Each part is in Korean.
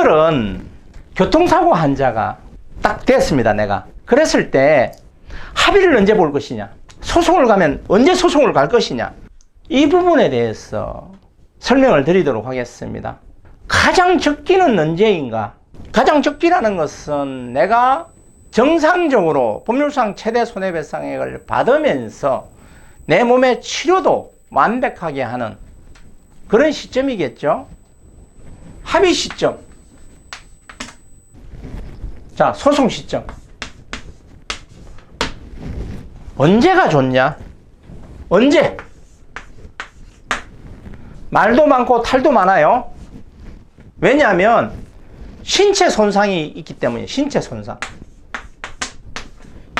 오늘은 교통사고 환자가 딱 됐습니다. 내가 그랬을 때 합의를 언제 볼 것이냐, 소송을 가면 언제 소송을 갈 것이냐, 이 부분에 대해서 설명을 드리도록 하겠습니다. 가장 적기는 언제인가? 가장 적기라는 것은 내가 정상적으로 법률상 최대 손해배상액을 받으면서 내 몸의 치료도 완벽하게 하는 그런 시점이겠죠. 합의 시점. 자, 소송 시점. 언제가 좋냐? 언제? 말도 많고 탈도 많아요. 왜냐하면 신체 손상이 있기 때문에. 신체 손상.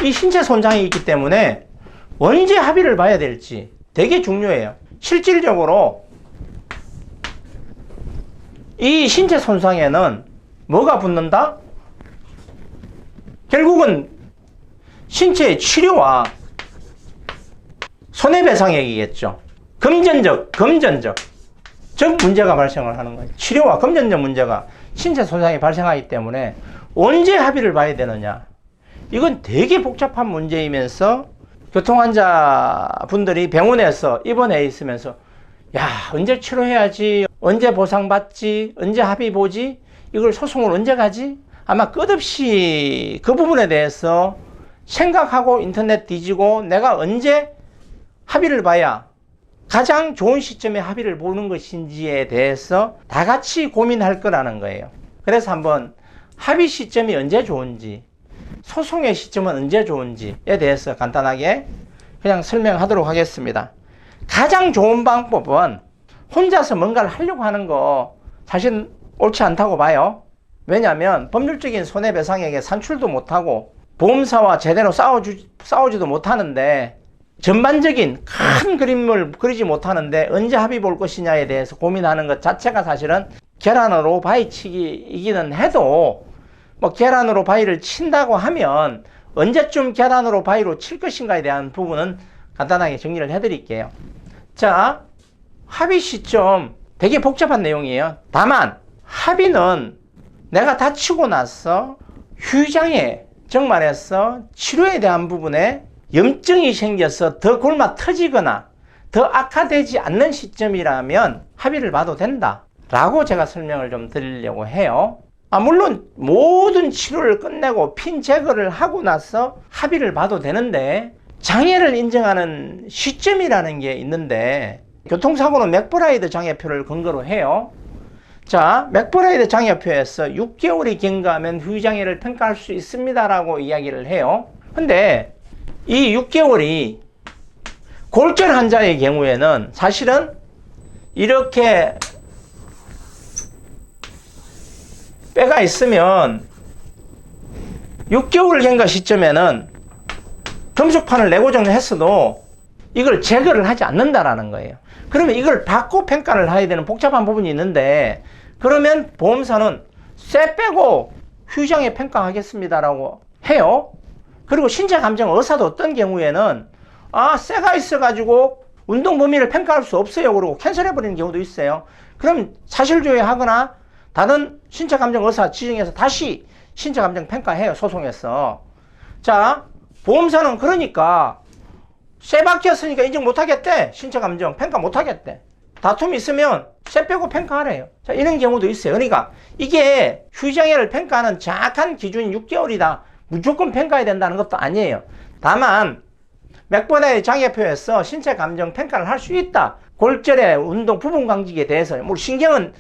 이 신체 손상이 있기 때문에 언제 합의를 봐야 될지 되게 중요해요. 실질적으로 이 신체 손상에는 뭐가 붙는다? 결국은 신체의 치료와 손해배상액이겠죠. 금전적 문제가 발생을 하는 거예요. 치료와 금전적 문제가 신체 손상이 발생하기 때문에 언제 합의를 봐야 되느냐, 이건 되게 복잡한 문제이면서 교통환자분들이 병원에서 입원해 있으면서 야, 언제 치료해야지, 언제 보상받지, 언제 합의 보지, 이걸 소송을 언제 가지, 아마 끝없이 그 부분에 대해서 생각하고 인터넷 뒤지고 내가 언제 합의를 봐야 가장 좋은 시점에 합의를 보는 것인지에 대해서 다 같이 고민할 거라는 거예요. 그래서 한번 합의 시점이 언제 좋은지, 소송의 시점은 언제 좋은지에 대해서 간단하게 그냥 설명하도록 하겠습니다. 가장 좋은 방법은 혼자서 뭔가를 하려고 하는 거 사실 옳지 않다고 봐요. 왜냐하면 법률적인 손해배상액에 산출도 못하고 보험사와 제대로 싸우지도 못하는데, 전반적인 큰 그림을 그리지 못하는데 언제 합의 볼 것이냐에 대해서 고민하는 것 자체가 사실은 계란으로 바위치기이기는 해도, 뭐 계란으로 바위를 친다고 하면 언제쯤 계란으로 바위로 칠 것인가에 대한 부분은 간단하게 정리를 해드릴게요. 자, 합의 시점 되게 복잡한 내용이에요. 다만 합의는 내가 다치고 나서 휴장에, 즉 말해서 치료에 대한 부분에 염증이 생겨서 더 골마 터지거나 더 악화되지 않는 시점이라면 합의를 봐도 된다 라고 제가 설명을 좀 드리려고 해요. 물론 모든 치료를 끝내고 핀 제거를 하고 나서 합의를 봐도 되는데, 장애를 인정하는 시점이라는 게 있는데, 교통사고는 맥브라이드 장애표를 근거로 해요. 자, 맥브라이드 장애표에서 6개월이 경과하면 후유장애를 평가할 수 있습니다라고 이야기를 해요. 근데 이 6개월이 골절 환자의 경우에는 사실은 이렇게 뼈가 있으면 6개월 경과 시점에는 금속판을 내고정을 했어도 이걸 제거를 하지 않는다라는 거예요. 그러면 이걸 받고 평가를 해야 되는 복잡한 부분이 있는데, 그러면 보험사는 쇠 빼고 휴장애 평가하겠습니다라고 해요. 그리고 신체 감정 의사도 어떤 경우에는 쇠가 있어가지고 운동 범위를 평가할 수 없어요 그러고 캔슬해버리는 경우도 있어요. 그럼 사실조회하거나 다른 신체 감정 의사 지정해서 다시 신체 감정 평가해요, 소송에서. 자, 보험사는 그러니까 쇠 박혔으니까 인정 못하겠대, 신체 감정 평가 못하겠대, 다툼이 있으면 쇠 빼고 평가하래요. 자, 이런 경우도 있어요. 그러니까 이게 휴장애를 평가하는 정확한 기준이 6개월이다, 무조건 평가해야 된다는 것도 아니에요. 다만 맥브라이드 장애표에서 신체 감정 평가를 할 수 있다. 골절의 운동 부분 강직에 대해서, 뭐 신경은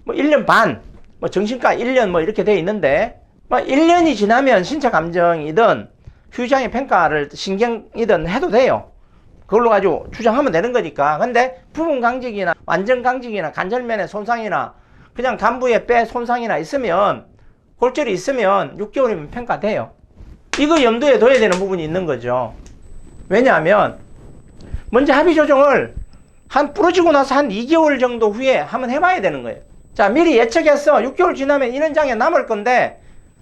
뭐 1년 반, 뭐 정신과 1년 뭐 이렇게 돼 있는데, 뭐 1년이 지나면 신체 감정이든 휴장애 평가를 신경이든 해도 돼요. 그걸로 가지고 주장하면 되는 거니까. 근데 부분 강직이나 완전 강직이나 관절면의 손상이나 그냥 간부의 뼈 손상이나 있으면, 골절이 있으면 6개월이면 평가돼요. 이거 염두에 둬야 되는 부분이 있는 거죠. 왜냐하면 먼저 합의 조정을 부러지고 나서 한 2개월 정도 후에 한번 해봐야 되는 거예요. 자, 미리 예측해서 6개월 지나면 이런 장애 남을 건데,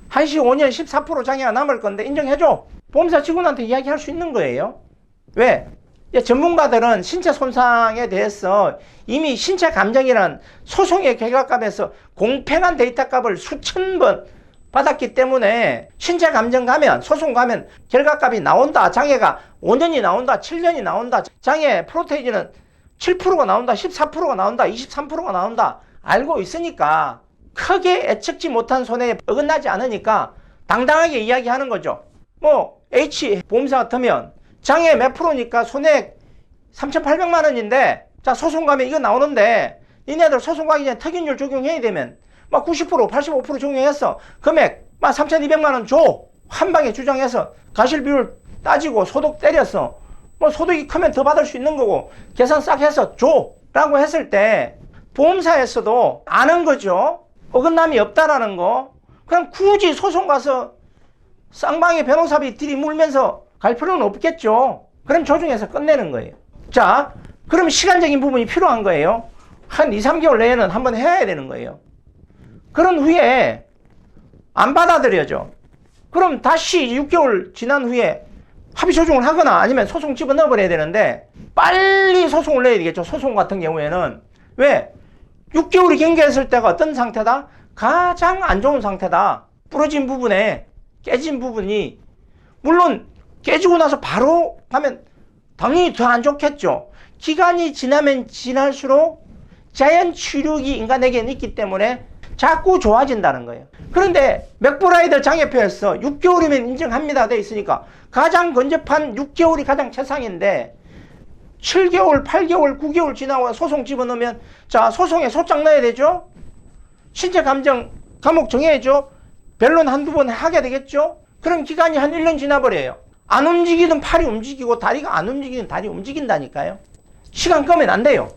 1시 5년 14% 장애가 남을 건데 인정해줘. 보험사 직원한테 이야기할 수 있는 거예요. 왜? 전문가들은 신체 손상에 대해서 이미 신체 감정이란 소송의 결과값에서 공평한 데이터값을 수천 번 받았기 때문에 신체 감정 가면, 소송 가면 결과값이 나온다. 장애가 5년이 나온다. 7년이 나온다. 장애 프로테이지는 7%가 나온다. 14%가 나온다. 23%가 나온다. 알고 있으니까 크게 예측지 못한 손해에 어긋나지 않으니까 당당하게 이야기하는 거죠. 뭐 H 보험사 같으면 장애 몇 프로니까 손해액 3,800만 원인데 자 소송 가면 이거 나오는데 니네들 소송 가기 전에 특이율 적용해야 되면 막 90%, 85% 적용했어. 금액 막 3,200만 원 줘. 한 방에 주장해서 가실 비율 따지고 소득 때렸어. 뭐 소득이 크면 더 받을 수 있는 거고 계산 싹 해서 줘. 라고 했을 때 보험사에서도 아는 거죠. 어긋남이 없다라는 거. 그럼 굳이 소송 가서 쌍방의 변호사비 들이물면서 갈 필요는 없겠죠. 그럼 조정해서 끝내는 거예요. 자, 그럼 시간적인 부분이 필요한 거예요. 한 2, 3개월 내에는 한번 해야 되는 거예요. 그런 후에 안 받아들여져. 그럼 다시 6개월 지난 후에 합의 조정을 하거나 아니면 소송 집어넣어 버려야 되는데 빨리 소송을 내야 되겠죠. 소송 같은 경우에는. 왜? 6개월이 경과했을 때가 어떤 상태다? 가장 안 좋은 상태다. 부러진 부분에 깨진 부분이 물론 깨지고 나서 바로 하면 당연히 더 안 좋겠죠. 기간이 지나면 지날수록 자연 치료기 인간에게는 있기 때문에 자꾸 좋아진다는 거예요. 그런데 맥브라이더 장애표에서 6개월이면 인정합니다 돼 있으니까 가장 근접한 6개월이 가장 최상인데 7개월, 8개월, 9개월 지나고 소송 집어넣으면 자 소송에 소장 넣어야 되죠. 신체 감정 감옥 정해야죠. 변론 한두 번 하게 되겠죠. 그럼 기간이 한 1년 지나버려요. 안 움직이든 팔이 움직이고 다리가 안 움직이든 다리 움직인다니까요. 시간 끄면 안 돼요.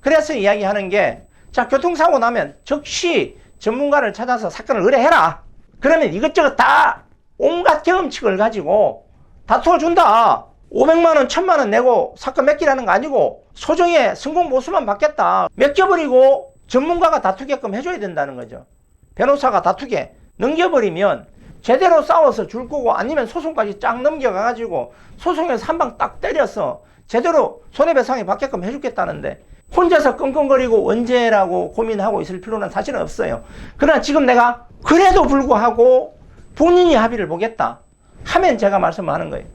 그래서 이야기하는 게 자 교통사고 나면 즉시 전문가를 찾아서 사건을 의뢰해라. 그러면 이것저것 다 온갖 경험칙을 가지고 다투어준다. 500만 원, 1000만 원 내고 사건 맡기라는 거 아니고 소정의 성공 보수만 받겠다. 맡겨버리고 전문가가 다투게끔 해줘야 된다는 거죠. 변호사가 다투게 넘겨버리면 제대로 싸워서 줄 거고 아니면 소송까지 쫙 넘겨가가지고 소송에서 한 방 딱 때려서 제대로 손해배상이 받게끔 해주겠다는데 혼자서 끙끙거리고 언제라고 고민하고 있을 필요는 사실은 없어요. 그러나 지금 내가 그래도 불구하고 본인이 합의를 보겠다 하면 제가 말씀하는 거예요.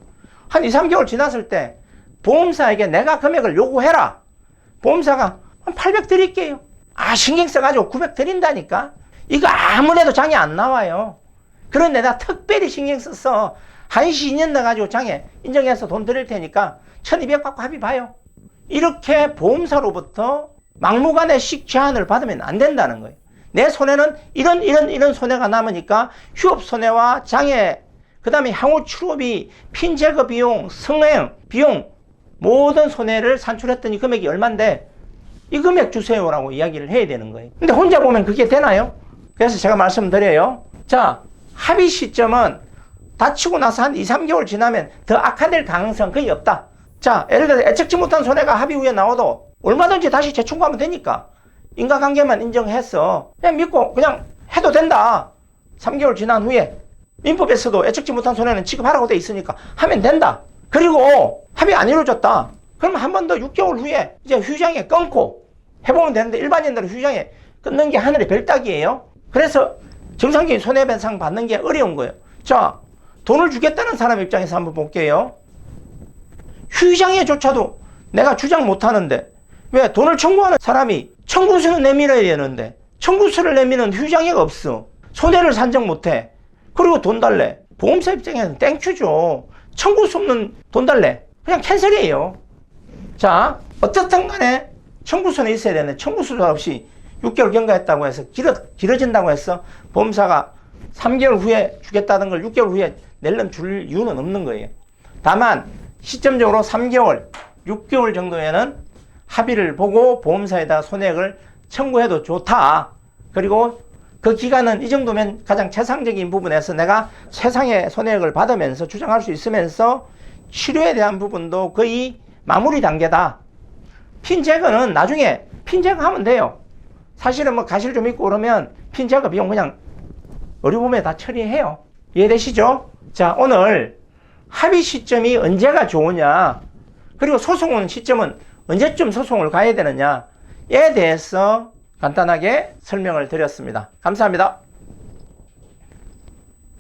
한 2, 3개월 지났을 때 보험사에게 내가 금액을 요구해라. 보험사가 한 800 드릴게요. 아 신경 써가지고 900 드린다니까. 이거 아무래도 장애 안 나와요. 그런데 나 특별히 신경 써서 1시 2년 넣어가지고 장애 인정해서 돈 드릴 테니까 1200 받고 합의 봐요. 이렇게 보험사로부터 막무가내식 제한을 받으면 안 된다는 거예요. 내 손해는 이런 손해가 남으니까 휴업 손해와 장애, 그 다음에 향후 치료비, 핀 제거 비용, 성행 비용 모든 손해를 산출했더니 금액이 얼만데 이 금액 주세요라고 이야기를 해야 되는 거예요. 근데 혼자 보면 그게 되나요? 그래서 제가 말씀드려요. 자, 합의 시점은 다치고 나서 한 2, 3개월 지나면 더 악화될 가능성 거의 없다. 자, 예를 들어서 예측지 못한 손해가 합의 후에 나와도 얼마든지 다시 재청구하면 되니까 인과관계만 인정해서 그냥 믿고 그냥 해도 된다. 3개월 지난 후에 민법에서도 예측지 못한 손해는 취급하라고 돼 있으니까 하면 된다. 그리고 합의 안 이루어졌다. 그럼 한 번 더 6개월 후에 이제 휴장에 끊고 해보면 되는데 일반인들은 휴장에 끊는 게 하늘의 별따기예요. 그래서 정상적인 손해배상 받는 게 어려운 거예요. 자, 돈을 주겠다는 사람 입장에서 한번 볼게요. 휴장에조차도 내가 주장 못하는데 왜 돈을 청구하는 사람이 청구서를 내밀어야 되는데 청구서를 내미는 휴장애가 없어. 손해를 산정 못해. 그리고 돈 달래. 보험사 입장에서는 땡큐죠. 청구서 없는 돈 달래. 그냥 캔슬이에요. 자, 어떻든 간에 청구서는 있어야 되는데 청구서 없이 6개월 경과했다고 해서 길어진다고 해서 보험사가 3개월 후에 주겠다는 걸 6개월 후에 낼름 줄 이유는 없는 거예요. 다만 시점적으로 3개월, 6개월 정도에는 합의를 보고 보험사에다 손해액을 청구해도 좋다. 그리고 그 기간은 이 정도면 가장 최상적인 부분에서 내가 최상의 손해액을 받으면서 주장할 수 있으면서 치료에 대한 부분도 거의 마무리 단계다. 핀 제거는 나중에 핀 제거하면 돼요. 사실은 뭐 가실 좀 있고 그러면 핀 제거 비용 그냥 의료보험에 다 처리해요. 이해되시죠? 자, 오늘 합의 시점이 언제가 좋으냐? 그리고 소송은 시점은 언제쯤 소송을 가야 되느냐에 대해서 간단하게 설명을 드렸습니다. 감사합니다.